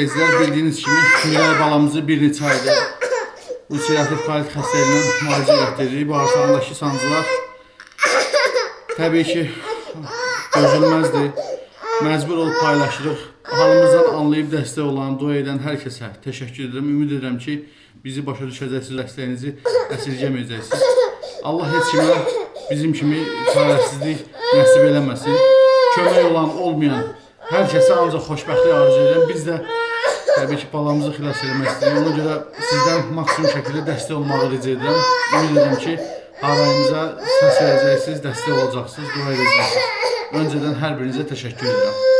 izləyicilər, bildiyiniz kimi Miray balamızı bir neçə aydır ulserativ kolit xəstəliyindən müalicə etdiririk. Bağırsağındakı sancılar təbii ki dözülməzdir. Məcbur olub paylaşırıq. Halımızdan anlayıb dəstək olan, dua edən hər kəsə təşəkkür edirəm. Ümid edirəm ki, bizi başa düşəcəksiniz, dəstəyinizi əsirgəməyəcəksiniz. Allah heç kimə bizim kimi çarəsizlik nəsib eləməsin. Kömək olan, olmayan hər kəsə ancaq xoşbəxtlik arzu edirəm. Biz də təbii ki, balamızı xilas eləmək istəyirik. Ona görə sizdən maksimum şəkildə dəstək olmağı rica edirəm. Ümid edirəm ki, harayımıza səs verəcəksiniz, dəstək olacaqsınız, dua edəcəksiniz. Öncədən hər birinizə təşəkkür edirəm.